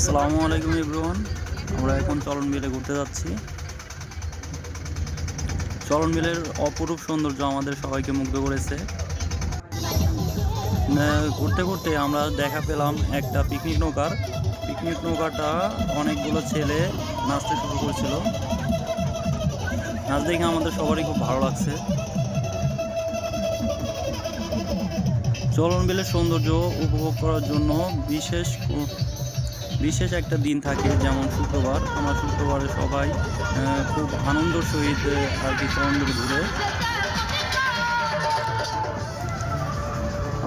আসসালামু আলাইকুম এভরিওয়ান। আমরা এখন চলন বিলে ঘুরতে যাচ্ছি। চলন বিলের অপরূপ সৌন্দর্য আমাদের সবাইকে মুগ্ধ করেছে। ঘুরতে ঘুরতে আমরা দেখা পেলাম একটা পিকনিক নৌকাটা অনেকগুলো ছেলে নাচতে শুরু করেছিল। নাচ দেখে আমাদের সবারই খুব ভালো লাগছে। চলন বিলের সৌন্দর্য উপভোগ করার জন্য বিশেষ একটা দিন থাকে, যেমন শুক্রবার। আমরা শুক্রবারে সবাই খুব আনন্দের সহিত আর কি চলনবিল ঘুরে।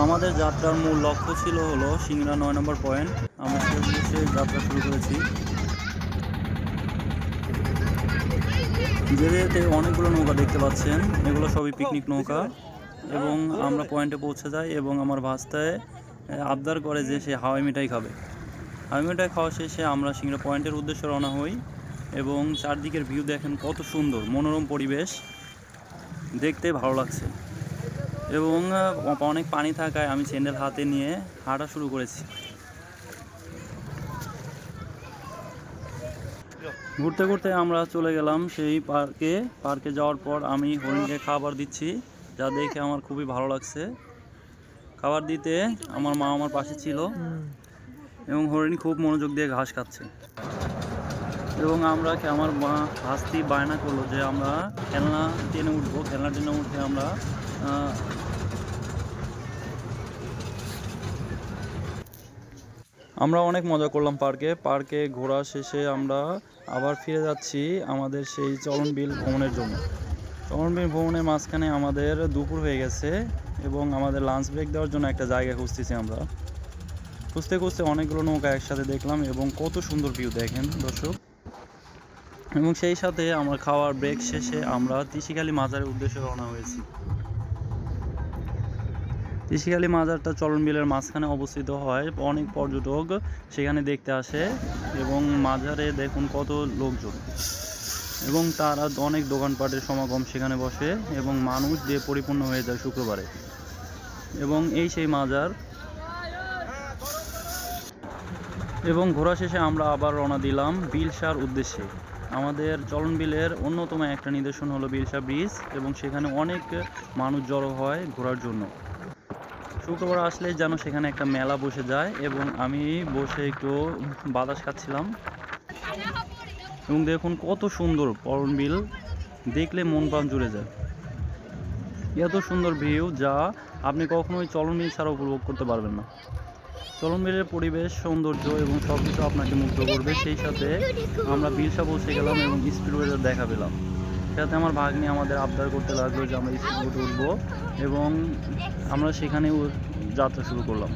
আমাদের যাত্রার মূল লক্ষ্য ছিল হলো সিংড়া 9 নম্বর পয়েন্ট। আমরা সেই উদ্দেশ্যে যাত্রা শুরু করেছি। যেতে যেতে অনেকগুলো নৌকা দেখতে পাচ্ছেন, এগুলো সবই পিকনিক নৌকা। এবং আমরা পয়েন্টে পৌঁছে যাই এবং আমার ভাস্তায় আবদার করে যে সে হাওয়াই মিঠাই খাবে। হাওয়াই মিঠাই খাওয়া শেষে আমরা সিংড়া পয়েন্টের উদ্দেশ্যে রওনা হই। এবং চারদিকের ভিউ দেখেন কত সুন্দর, মনোরম পরিবেশ, দেখতে ভালো লাগছে। এবং অনেক পানি থাকায় আমি স্যান্ডেল হাতে নিয়ে হাঁটা শুরু করেছি। ঘুরতে ঘুরতে আমরা চলে গেলাম সেই পার্কে যাওয়ার পর আমি হরিণকে খাবার দিচ্ছি, যা দেখে আমার খুবই ভালো লাগছে। খাবার দিতে আমার মা আমার পাশে ছিল এবং হরিণ খুব মনোযোগ দিয়ে ঘাস খাচ্ছে। এবং আমার ভাস্তি বায়না করলো যে আমরা খেলনা টেনে উঠে আমরা অনেক মজা করলাম পার্কে ঘোরা শেষে আমরা আবার ফিরে যাচ্ছি আমাদের সেই চলনবিল ভ্রমণের জন্য। চলনবিল ভ্রমণের মাঝখানে আমাদের দুপুর হয়ে গেছে এবং আমাদের লাঞ্চ ব্রেক দেওয়ার জন্য একটা জায়গা খুঁজতেছি। আমরা খুঁজতে খুঁজতে অনেকগুলো নৌকা একসাথে দেখলাম এবং কত সুন্দর ভিউ দেখেন দর্শক। এবং সেই সাথে আমার খাওয়ার ব্রেক শেষে আমরা তিসিখালী মাজারের উদ্দেশ্যে রওনা হয়েছি। তিসিখালী মাজারটা চলনবিলের মাঝখানে অবস্থিত হয়, অনেক পর্যটক সেখানে দেখতে আসে। এবং মাজারে দেখুন কত লোকজন এবং তারা অনেক দোকানপাটের সমাগম সেখানে বসে এবং মানুষ দিয়ে পরিপূর্ণ হয়ে যায় শুক্রবারে। এবং এই সেই মাজার। এবং ঘোরা শেষে আমরা আবার রওনা দিলাম বিলসার উদ্দেশ্যে। আমাদের চলনবিলের অন্যতম একটা নিদর্শন হলো বিলসা ব্রিজ এবং সেখানে অনেক মানুষ জড়ো হয় ঘোরার জন্য। শুক্রবার আসলে যেন সেখানে একটা মেলা বসে যায় এবং আমি বসে একটু বাতাস খাচ্ছিলাম। এবং দেখুন কত সুন্দর চলনবিল, দেখলে মন প্রাণ জুড়ে যায়। এত সুন্দর ভিউ যা আপনি কখনোই চলনবিল ছাড়া উপভোগ করতে পারবেন না। চলনবিলের পরিবেশ, সৌন্দর্য এবং সব কিছু আপনাকে মুগ্ধ করবে। সেই সাথে আমরা বিলসা পৌঁছে গেলাম এবং স্পিডবোটের দেখা পেলাম। সাথে আমার ভাগ্নি আমাদের আবদার করতে লাগলো যে আমরা স্পিডবোটে উঠবো এবং আমরা সেখানে যাত্রা শুরু করলাম।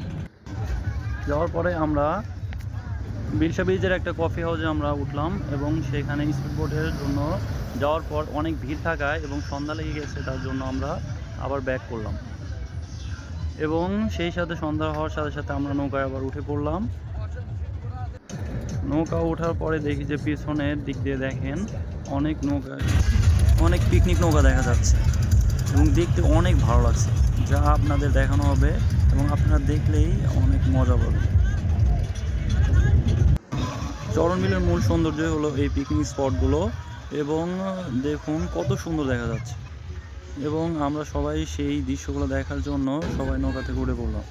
যাওয়ার পরে আমরা বিলসা ব্রিজের একটা কফি হাউসে আমরা উঠলাম এবং সেখানে স্পিডবোটের জন্য যাওয়ার পর অনেক ভিড় থাকায় এবং সন্ধ্যা লেগে গেছে, তার জন্য আমরা আবার ব্যাক করলাম। এবং সেই সাথে সন্ধ্যা হওয়ার সাথে সাথে আমরা নৌকায় আবার উঠে পড়লাম। নৌকা ওঠার পরে দেখি যে পিছনের দিক দিয়ে দেখেন অনেক পিকনিক নৌকা দেখা যাচ্ছে এবং দেখতে অনেক ভালো লাগছে, যা আপনাদের দেখানো হবে এবং আপনারা দেখলেই অনেক মজা পাবেন। চলনবিলের মূল সৌন্দর্য হলো এই পিকনিক স্পটগুলো এবং দেখুন কত সুন্দর দেখা যাচ্ছে। এবং আমরা সবাই সেই দৃশ্যগুলো দেখার জন্য সবাই নৌকা থেকে উঠে পড়লাম।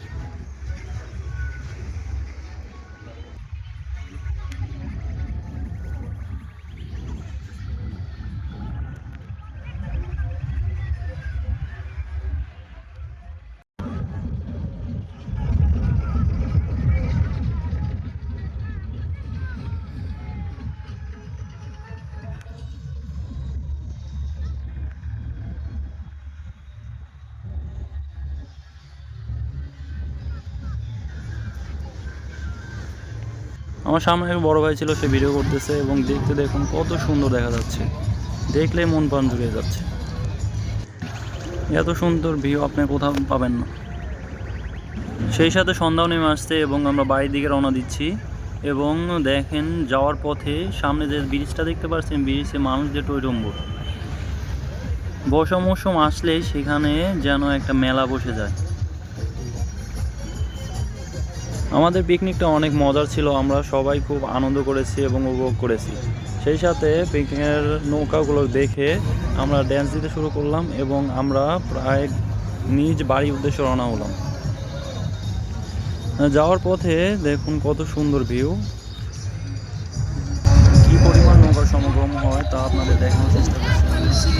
আমার সামনে এক বড় ভাই ছিল, সে ভিডিও করতেছে এবং দেখতে দেখুন কত সুন্দর দেখা যাচ্ছে, দেখলে মন প্রাণ জুড়িয়ে যাচ্ছে। এত সুন্দর ভিউ আপনি কোথাও পাবেন না। সেই সাথে সন্ধ্যাও নেমে আসছে এবং আমরা বাড়ির দিকে রওনা দিচ্ছি। এবং দেখেন যাওয়ার পথে সামনে যে ব্রিজটা দেখতে পাচ্ছেন, ব্রিজে মানুষদের টইটম্বুর। বর্ষা মৌসুম আসলেই সেখানে যেন একটা মেলা বসে যায়। আমাদের পিকনিকটা অনেক মজার ছিল, আমরা সবাই খুব আনন্দ করেছি এবং উপভোগ করেছি। সেই সাথে পিকনিকের নৌকাগুলো দেখে আমরা ড্যান্স দিতে শুরু করলাম এবং আমরা প্রায় নিজ বাড়ির উদ্দেশ্যে রওনা হলাম। যাওয়ার পথে দেখুন কত সুন্দর ভিউ, কি পরিমাণ নৌকার সমাগম হয় তা আপনাদের দেখানোর চেষ্টা করছি।